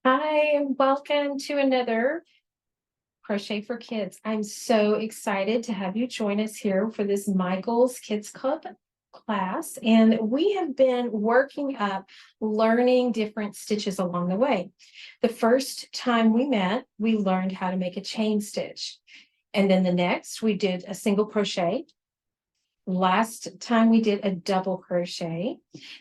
Hi, and welcome to another Crochet for Kids. I'm so excited to have you join us here for this Michael's Kids Club class. And we have been working up learning different stitches along the way. The first time we met, we learned how to make a chain stitch. And then the next, we did a single crochet. Last time we did a double crochet,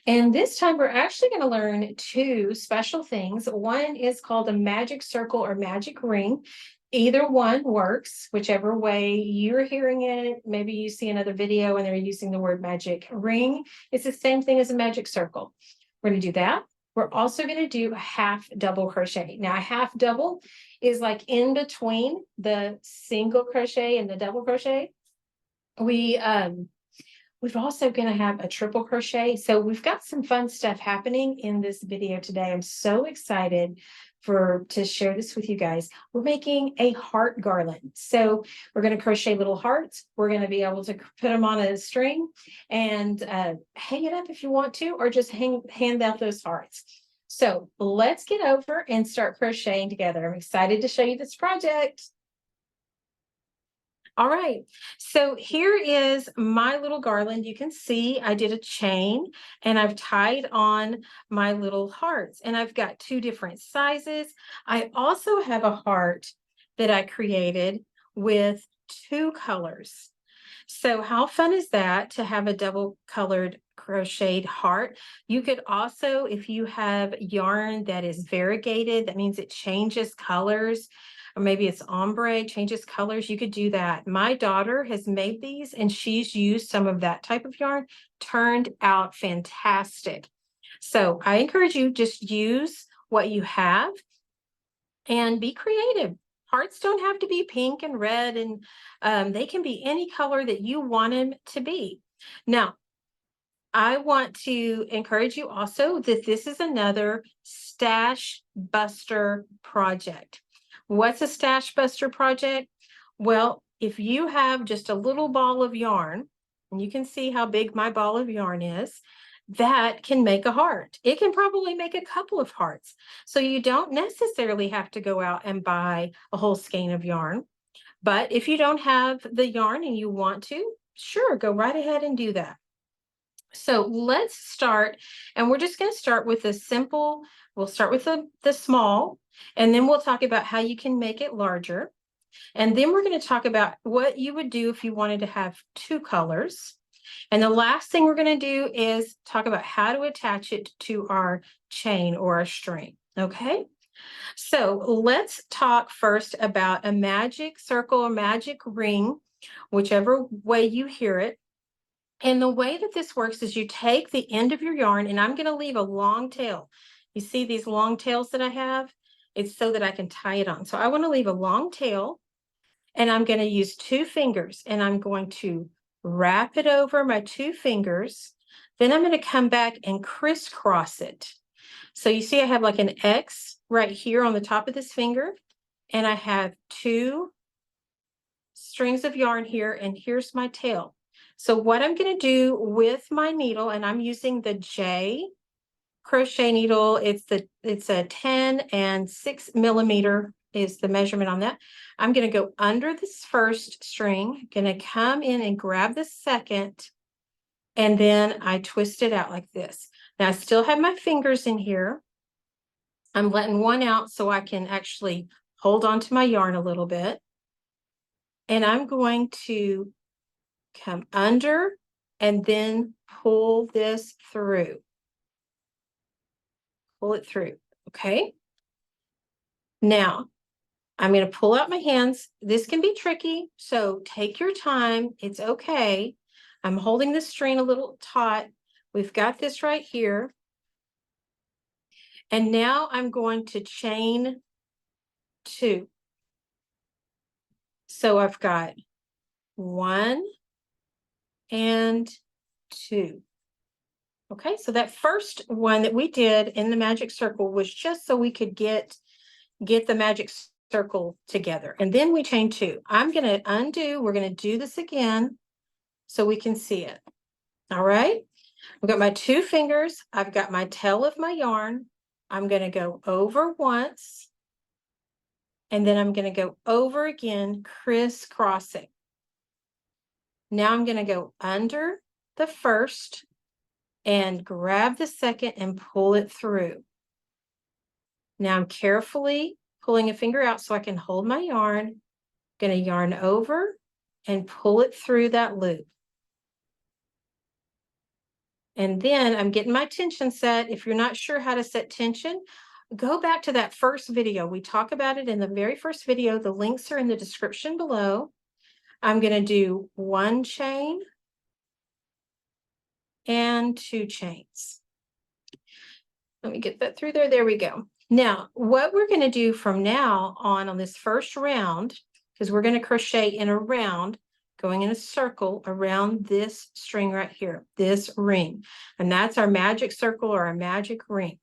and this time we're actually going to learn two special things. One is called a magic circle or magic ring. Either one works, whichever way you're hearing it. Maybe you see another video and they're using the word magic ring. It's the same thing as a magic circle. We're going to do that. We're also going to do a half double crochet. Now, a half double is like in between the single crochet and the double crochet. We're also going to have a triple crochet. So we've got some fun stuff happening in this video today. I'm so excited to share this with you guys. We're making a heart garland. So we're going to crochet little hearts. We're going to be able to put them on a string and hang it up if you want to, or just hand out those hearts. So let's get over and start crocheting together. I'm excited to show you this project. All right, so here is my little garland. You can see I did a chain and I've tied on my little hearts, and I've got two different sizes. I also have a heart that I created with two colors. So how fun is that to have a double colored crocheted heart? You could also, if you have yarn that is variegated, that means it changes colors, or maybe it's ombre, changes colors, you could do that. My daughter has made these and she's used some of that type of yarn, turned out fantastic. So I encourage you, just use what you have and be creative. Hearts don't have to be pink and red, and they can be any color that you want them to be. Now, I want to encourage you also that this is another stash buster project. What's a stash buster project? Well, if you have just a little ball of yarn, and you can see how big my ball of yarn is, that can make a heart. It can probably make a couple of hearts. So you don't necessarily have to go out and buy a whole skein of yarn. But if you don't have the yarn and you want to, sure, go right ahead and do that. So let's start, and we're just going to start with a simple, we'll start with the small, and then we'll talk about how you can make it larger. And then we're going to talk about what you would do if you wanted to have two colors. And the last thing we're going to do is talk about how to attach it to our chain or our string. Okay, so let's talk first about a magic circle or magic ring, whichever way you hear it. And the way that this works is you take the end of your yarn, and I'm going to leave a long tail. You see these long tails that I have? It's so that I can tie it on. So I want to leave a long tail, and I'm going to use two fingers, and I'm going to wrap it over my two fingers. Then I'm going to come back and crisscross it. So you see I have like an X right here on the top of this finger, and I have two strings of yarn here, and here's my tail. So what I'm going to do with my needle, and I'm using the J crochet needle, it's a 10 and 6 millimeter is the measurement on that. I'm going to go under this first string, going to come in and grab the second, and then I twist it out like this. Now I still have my fingers in here. I'm letting one out so I can actually hold on to my yarn a little bit. And I'm going to come under and then pull this through. Pull it through, okay? Now, I'm going to pull out my hands. This can be tricky, so take your time. It's okay. I'm holding the string a little taut. We've got this right here. And now I'm going to chain two. So I've got 1 and 2. Okay, so that first one that we did in the magic circle was just so we could get the magic circle together. And then we chain 2. I'm going to undo. We're going to do this again so we can see it. All right, I've got my 2 fingers. I've got my tail of my yarn. I'm going to go over once, and then I'm going to go over again, crisscrossing. Now I'm going to go under the first and grab the second and pull it through. Now I'm carefully pulling a finger out so I can hold my yarn. Going to yarn over and pull it through that loop. And then I'm getting my tension set. If you're not sure how to set tension, go back to that first video. We talk about it in the very first video. The links are in the description below. I'm going to do 1 chain and 2 chains. Let me get that through there. There we go. Now, what we're going to do from now on this first round, because we're going to crochet in a round, going in a circle around this string right here, this ring. And that's our magic circle or our magic ring.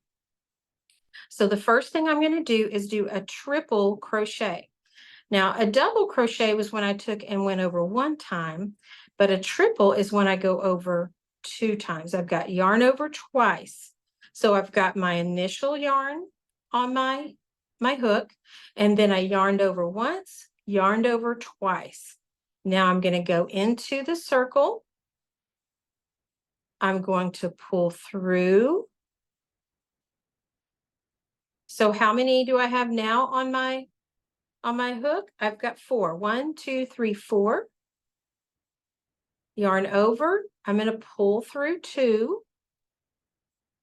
So the first thing I'm going to do is do a triple crochet. Now, a double crochet was when I took and went over 1 time, but a triple is when I go over 2 times. I've got yarn over twice. So I've got my initial yarn on my hook, and then I yarned over once, yarned over twice. Now I'm going to go into the circle. I'm going to pull through. So how many do I have now on my hook? I've got 4. 1, 2, 3, 4. Yarn over. I'm going to pull through 2.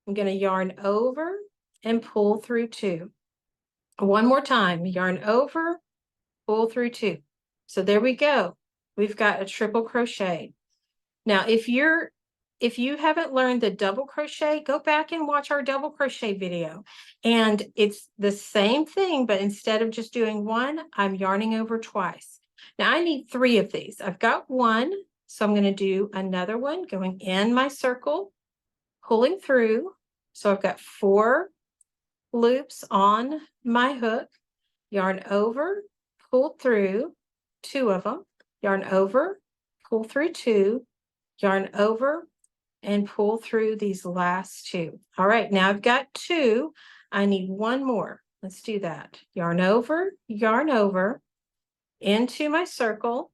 I'm going to yarn over and pull through 2. One more time. Yarn over, pull through 2. So there we go. We've got a triple crochet. Now, if you haven't learned the double crochet, go back and watch our double crochet video. And it's the same thing, but instead of just doing 1, I'm yarning over twice. Now I need 3 of these. I've got 1, so I'm going to do another one going in my circle, pulling through. So I've got 4 loops on my hook, yarn over, pull through 2 of them, yarn over, pull through 2, yarn over, and pull through these last 2. All right, now I've got 2. I need 1 more. Let's do that. Yarn over, into my circle,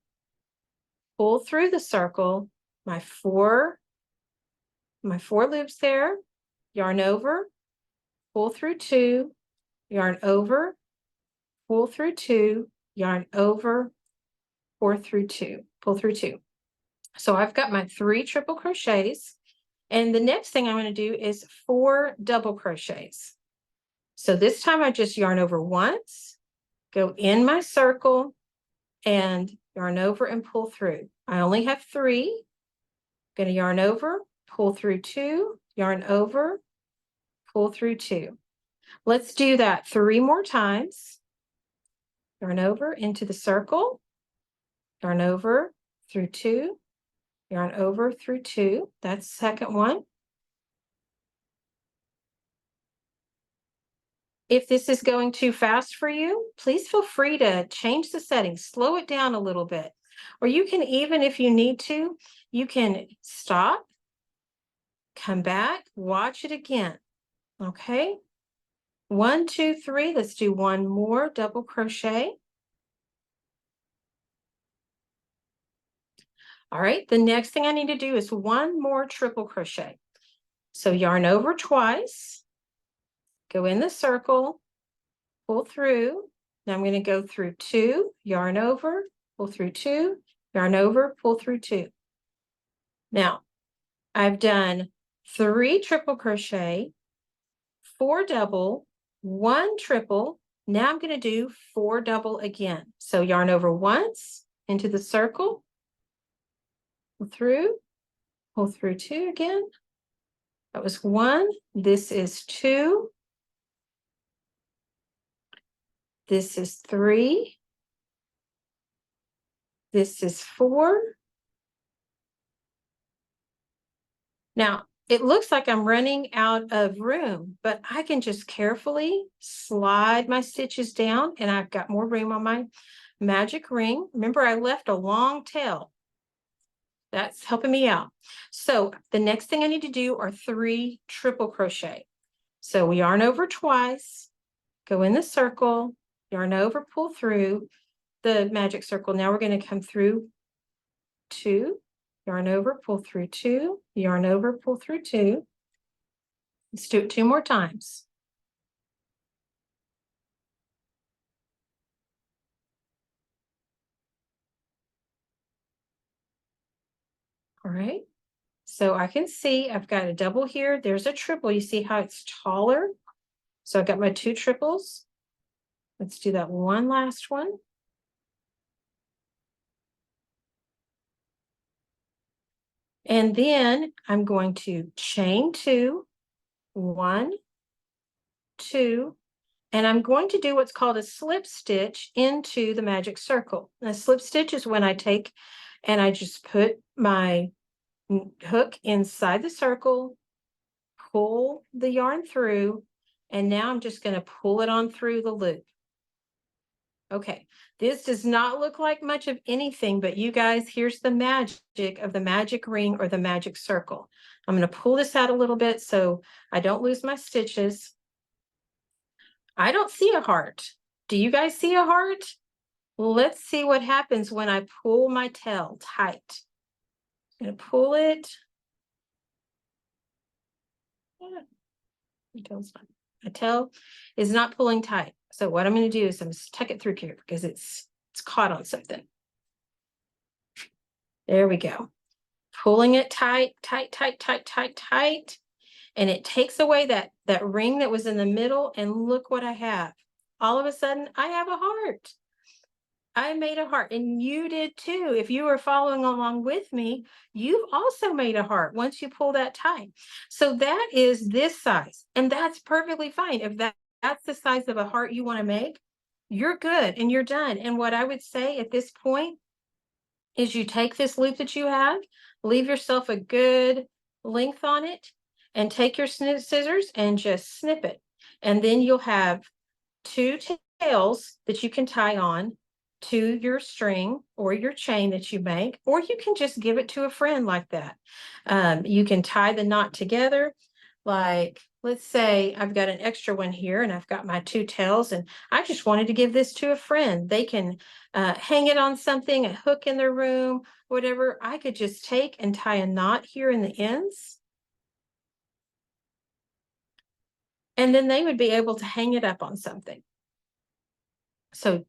pull through the circle, my 4 loops there, yarn over, pull through 2, yarn over, pull through 2, yarn over, pull through 2. So I've got my 3 triple crochets, and the next thing I'm going to do is 4 double crochets. So this time I just yarn over once, go in my circle, and yarn over and pull through. I only have 3. Going to yarn over, pull through 2, yarn over, pull through 2. Let's do that 3 more times. Yarn over into the circle, yarn over through 2, yarn over through 2. That's the second one. If this is going too fast for you, please feel free to change the settings, slow it down a little bit. Or you can even, if you need to, you can stop, come back, watch it again. Okay? 1, 2, 3. Let's do 1 more double crochet. All right, the next thing I need to do is 1 more triple crochet. So yarn over twice, go in the circle, pull through. Now I'm going to go through 2, yarn over, pull through 2, yarn over, pull through 2. Now I've done 3 triple crochet, 4 double, 1 triple. Now I'm going to do 4 double again. So yarn over once into the circle, pull through 2 again. That was 1. This is 2. This is 3. This is 4. Now, it looks like I'm running out of room, but I can just carefully slide my stitches down, and I've got more room on my magic ring. Remember, I left a long tail. That's helping me out. So the next thing I need to do are 3 triple crochet. So we yarn over twice, go in the circle, yarn over, pull through the magic circle. Now we're going to come through 2, yarn over, pull through 2, yarn over, pull through 2. Let's do it 2 more times. All right. So I can see I've got a double here. There's a triple. You see how it's taller? So I've got my 2 triples. Let's do that one last one. And then I'm going to chain 2, 1, 2, and I'm going to do what's called a slip stitch into the magic circle. A slip stitch is when I take and I just put my hook inside the circle, pull the yarn through, and now I'm just going to pull it on through the loop. Okay, this does not look like much of anything, but you guys, here's the magic of the magic ring or the magic circle. I'm going to pull this out a little bit so I don't lose my stitches. I don't see a heart. Do you guys see a heart? Let's see what happens when I pull my tail tight. I'm going to pull it. My tail is not pulling tight. So what I'm going to do is I'm going to tuck it through here because it's caught on something. There we go. Pulling it tight, tight, tight, tight, tight, tight. And it takes away that ring that was in the middle. And look what I have. All of a sudden, I have a heart. I made a heart, and you did too. If you were following along with me, you've also made a heart once you pull that tight. So that is this size, and that's perfectly fine. If that's the size of a heart you want to make, you're good and you're done. And what I would say at this point is you take this loop that you have, leave yourself a good length on it, and take your scissors and just snip it. And then you'll have 2 tails that you can tie on to your string or your chain that you make, or you can just give it to a friend like that. You can tie the knot together. Like, let's say I've got an extra one here and I've got my 2 tails and I just wanted to give this to a friend. They can hang it on something, a hook in their room, whatever. I could just take and tie a knot here in the ends. And then they would be able to hang it up on something. So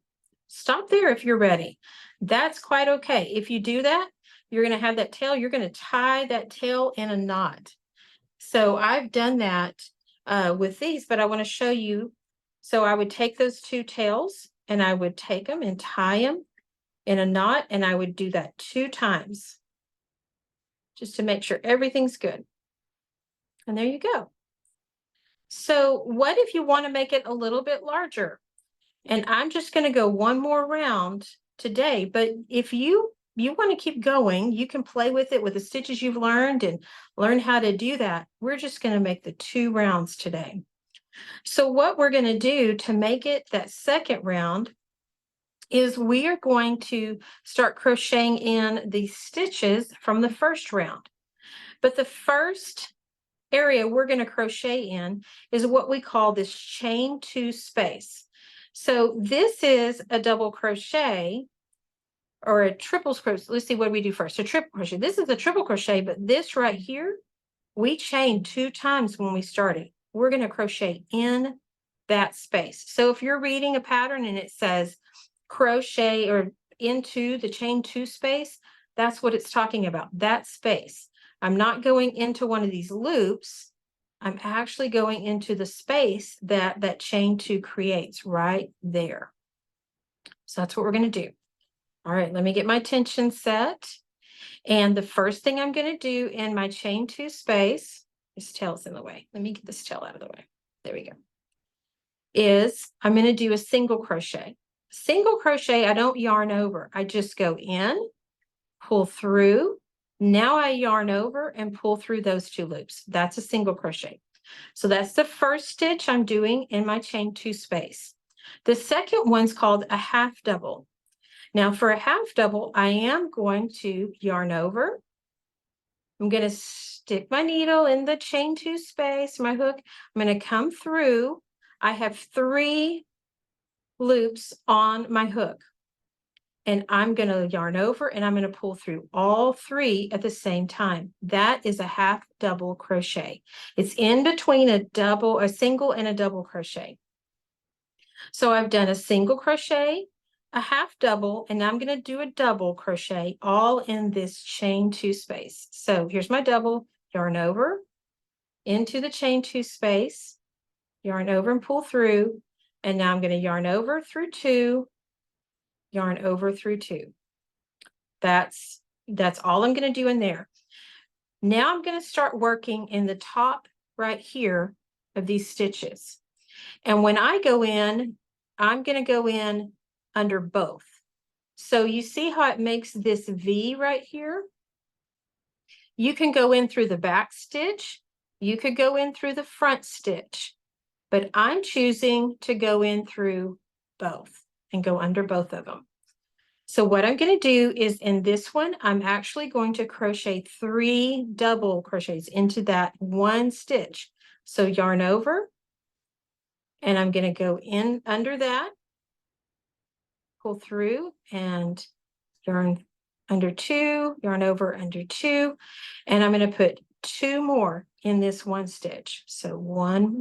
stop there if you're ready. That's quite okay. If you do that, you're going to have that tail. You're going to tie that tail in a knot. So I've done that with these, but I want to show you. So I would take those 2 tails and I would take them and tie them in a knot, and I would do that 2 times just to make sure everything's good. And there you go. So what if you want to make it a little bit larger? And I'm just going to go one more round today, but if you want to keep going, you can play with it with the stitches you've learned and learn how to do that. We're just going to make the 2 rounds today. So what we're going to do to make it that second round is we are going to start crocheting in the stitches from the first round. But the first area we're going to crochet in is what we call this chain 2 space. So this is a double crochet or a triple crochet. Let's see what we do first. A triple crochet. This is a triple crochet, but this right here, we chained 2 times when we started. We're going to crochet in that space. So if you're reading a pattern and it says crochet or into the chain 2 space, that's what it's talking about, that space. I'm not going into one of these loops. I'm actually going into the space that chain 2 creates right there. So that's what we're going to do. All right, let me get my tension set. And the first thing I'm going to do in my chain 2 space, this tail's in the way. Let me get this tail out of the way. There we go. Is I'm going to do a single crochet. Single crochet, I don't yarn over. I just go in, pull through. Now I yarn over and pull through those 2 loops. That's a single crochet. So that's the first stitch I'm doing in my chain 2 space. The second one's called a half double. Now for a half double, I am going to yarn over. I'm going to stick my needle in the chain 2 space, my hook. I'm going to come through. I have 3 loops on my hook. And I'm going to yarn over and I'm going to pull through all 3 at the same time. That is a half double crochet. It's in between a single and a double crochet. So I've done a single crochet, a half double, and now I'm going to do a double crochet all in this chain 2 space. So here's my double, yarn over into the chain 2 space, yarn over and pull through, and now I'm going to yarn over through 2, yarn over through 2. That's all I'm going to do in there. Now I'm going to start working in the top right here of these stitches. And when I go in, I'm going to go in under both. So you see how it makes this V right here? You can go in through the back stitch. You could go in through the front stitch, but I'm choosing to go in through both and go under both of them. So what I'm going to do is in this one, I'm actually going to crochet 3 double crochets into that one stitch. So yarn over, and I'm going to go in under that, pull through, and yarn under 2, yarn over under 2, and I'm going to put 2 more in this one stitch. So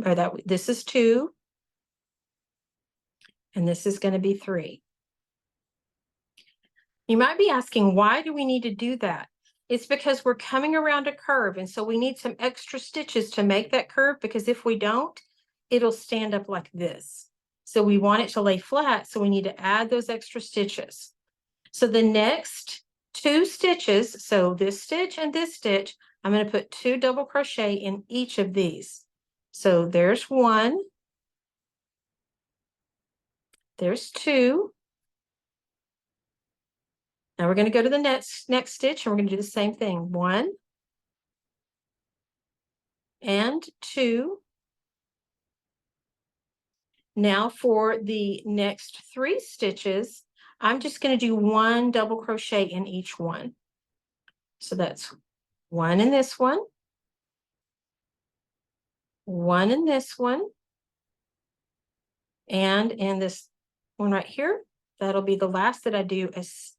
this is 2, and this is going to be 3. You might be asking, why do we need to do that? It's because we're coming around a curve, and so we need some extra stitches to make that curve, because if we don't, it'll stand up like this. So we want it to lay flat, so we need to add those extra stitches. So the next 2 stitches, so this stitch and this stitch, I'm going to put 2 double crochet in each of these. So there's 1, there's 2. Now we're going to go to the next stitch, and we're going to do the same thing. 1 and 2. Now for the next 3 stitches, I'm just going to do 1 double crochet in each one. So that's 1 in this one, 1 in this one, and in this one right here, that'll be the last that I do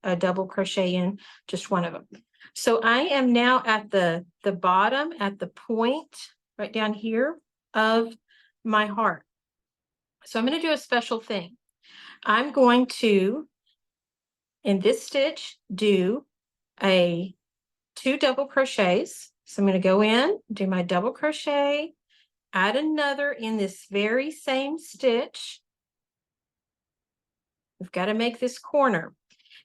a double crochet in, just one of them. So I am now at the bottom, at the point right down here of my heart. So I'm going to do a special thing. I'm going to, in this stitch, do 2 double crochets. So I'm going to go in, do my double crochet, add another in this very same stitch. We've got to make this corner.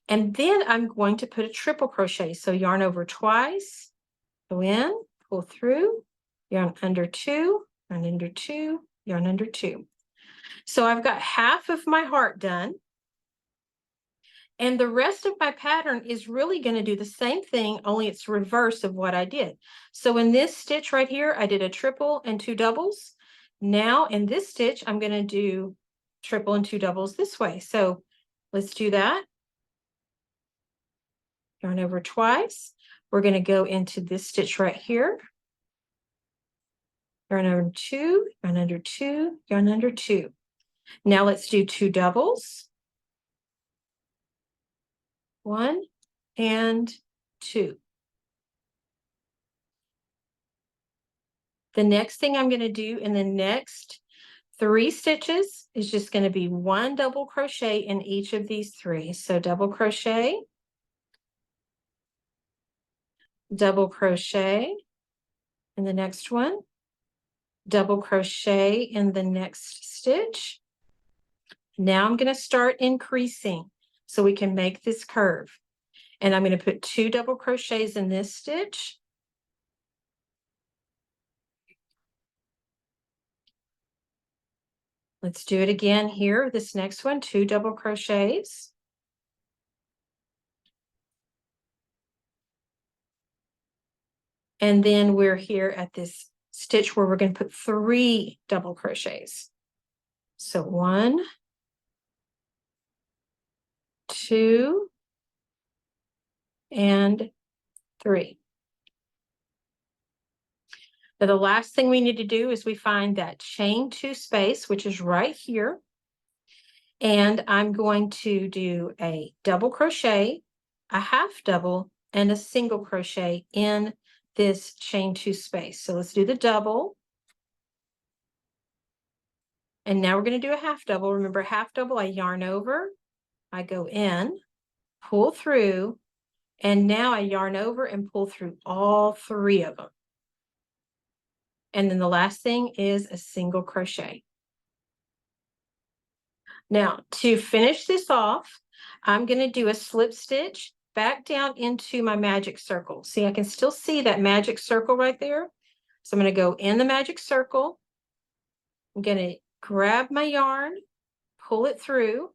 And then I'm going to put a triple crochet. So yarn over twice, go in, pull through, yarn under 2, yarn under 2, yarn under 2. So I've got half of my heart done. And the rest of my pattern is really going to do the same thing, only it's reverse of what I did. So in this stitch right here, I did a triple and 2 doubles. Now in this stitch, I'm going to do triple and 2 doubles this way. So let's do that. Yarn over twice. We're going to go into this stitch right here. Yarn over 2, yarn under 2, yarn under 2. Now let's do 2 doubles. 1 and 2. The next thing I'm going to do in the next 3 stitches is just going to be 1 double crochet in each of these 3. So double crochet, double crochet in the next one, double crochet in the next stitch. Now I'm going to start increasing so we can make this curve. And I'm going to put 2 double crochets in this stitch. Let's do it again here. This next one, 2 double crochets. And then we're here at this stitch where we're going to put 3 double crochets. So 1, 2, and 3. Now, the last thing we need to do is we find that chain 2 space, which is right here. And I'm going to do a double crochet, a half double, and a single crochet in this chain 2 space. So let's do the double. And now we're going to do a half double. Remember, half double, I yarn over, I go in, pull through, and now I yarn over and pull through all 3 of them. And then the last thing is a single crochet. Now, to finish this off, I'm going to do a slip stitch back down into my magic circle. See, I can still see that magic circle right there. So I'm going to go in the magic circle. I'm going to grab my yarn, pull it through,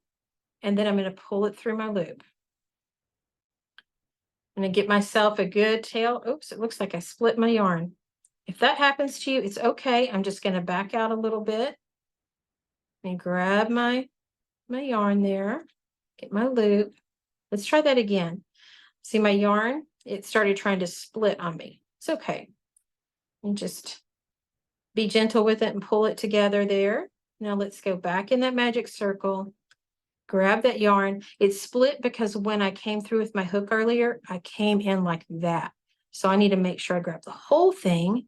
and then I'm going to pull it through my loop. I'm going to get myself a good tail. Oops, it looks like I split my yarn. If that happens to you, it's okay. I'm just going to back out a little bit and grab my yarn there, get my loop. Let's try that again. See my yarn? It started trying to split on me. It's okay. And just be gentle with it and pull it together there. Now let's go back in that magic circle. Grab that yarn. It split because when I came through with my hook earlier, I came in like that. So I need to make sure I grab the whole thing,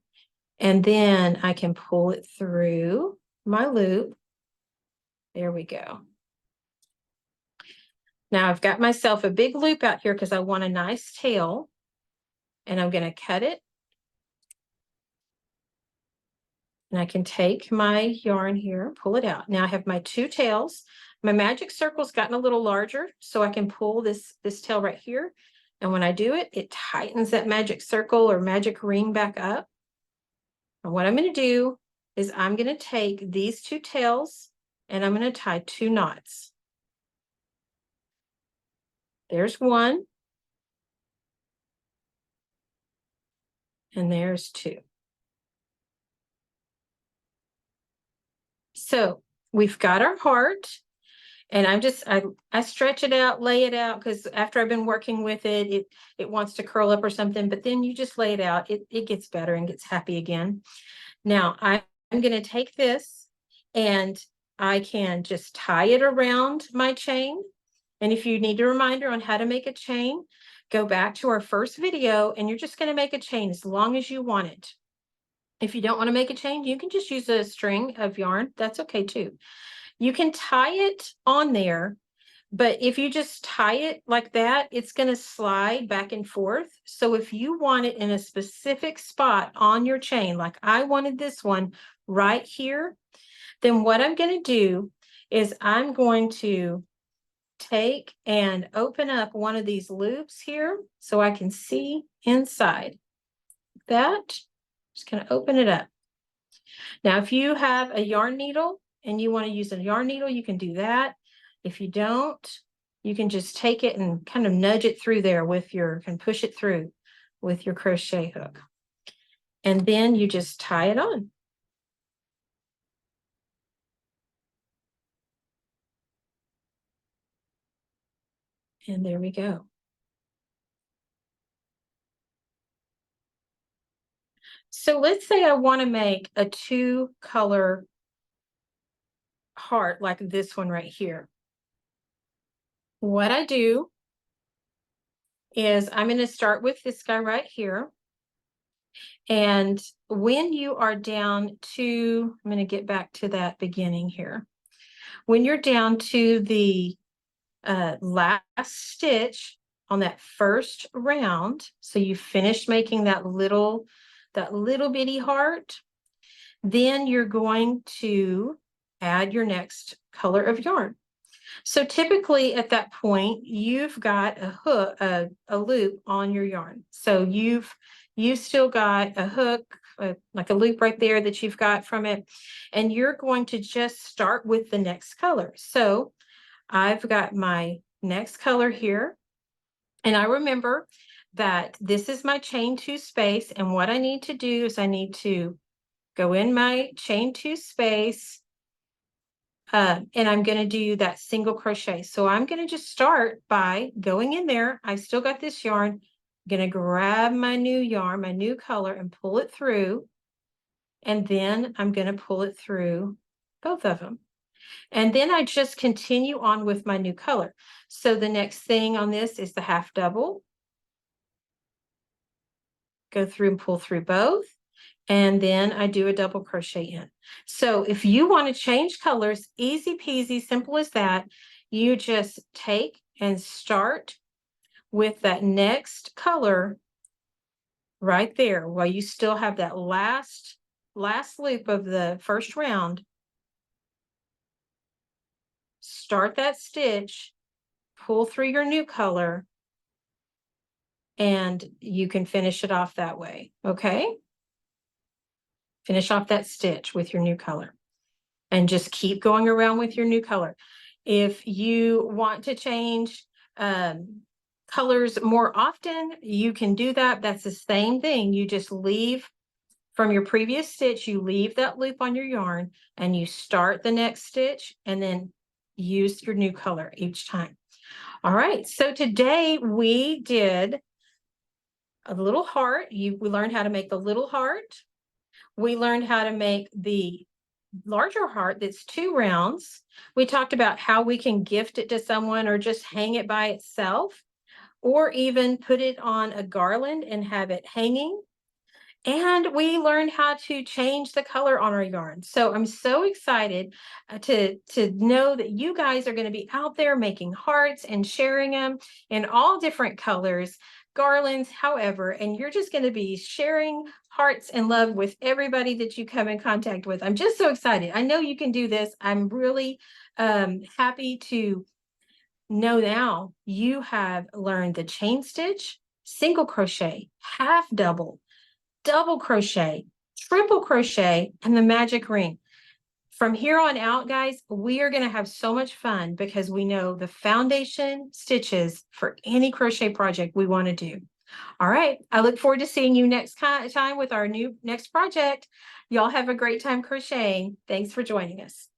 and then I can pull it through my loop. There we go. Now I've got myself a big loop out here because I want a nice tail, and I'm going to cut it. And I can take my yarn here, pull it out. Now I have my 2 tails. My magic circle's gotten a little larger, so I can pull this tail right here. And when I do it, it tightens that magic circle or magic ring back up. And what I'm going to do is I'm going to take these 2 tails and I'm going to tie 2 knots. There's 1. And there's 2. So we've got our heart, and I stretch it out, lay it out, because after I've been working with it, it wants to curl up or something, but then you just lay it out. It gets better and gets happy again. Now I'm going to take this and I can just tie it around my chain. And if you need a reminder on how to make a chain, go back to our first video, and you're just going to make a chain as long as you want it. If you don't want to make a chain, you can just use a string of yarn. That's okay too. You can tie it on there, but if you just tie it like that, it's going to slide back and forth. So if you want it in a specific spot on your chain, like I wanted this one right here, then what I'm going to do is I'm going to take and open up one of these loops here so I can see inside. That, just going to open it up. Now, if you have a yarn needle and you want to use a yarn needle, you can do that. If you don't, you can just take it and kind of nudge it through there with and push it through with your crochet hook. And then you just tie it on. And there we go. So let's say I want to make a 2-color heart like this one right here. What I do is I'm going to start with this guy right here. And when you are down to, I'm going to get back to that beginning here. When you're down to the last stitch on that first round, so you finished making that little bitty heart, then you're going to add your next color of yarn. So typically at that point, you've got a hook, a loop on your yarn. So you've still got a hook, like a loop right there that you've got from it, and you're going to just start with the next color. So I've got my next color here, and I remember that this is my chain 2 space, and what I need to do is I need to go in my chain 2 space, and I'm going to do that single crochet. So I'm going to just start by going in there. I still got this yarn. I'm going to grab my new yarn, my new color, and pull it through. and then I'm going to pull it through both of them. And then I just continue on with my new color. So the next thing on this is the half double. Go through and pull through both. And then I do a double crochet in. So if you want to change colors, easy peasy, simple as that, you just take and start with that next color right there while you still have that last loop of the first round. Start that stitch, pull through your new color, and you can finish it off that way. Okay, finish off that stitch with your new color and just keep going around with your new color. If you want to change colors more often, you can do that. That's the same thing. You just leave from your previous stitch, you leave that loop on your yarn and you start the next stitch and then use your new color each time. All right, so today we did a little heart. We learned how to make the little heart. We learned how to make the larger heart that's 2 rounds. We talked about how we can gift it to someone or just hang it by itself, or even put it on a garland and have it hanging. And we learned how to change the color on our yarn. So I'm so excited to know that you guys are going to be out there making hearts and sharing them in all different colors, garlands, however, and you're just going to be sharing hearts and love with everybody that you come in contact with. I'm just so excited. I know you can do this. I'm really happy to know now you have learned the chain stitch, single crochet, half double, double crochet, triple crochet, and the magic ring. From here on out, guys, we are going to have so much fun because we know the foundation stitches for any crochet project we want to do. All right. I look forward to seeing you next time with our next project. Y'all have a great time crocheting. Thanks for joining us.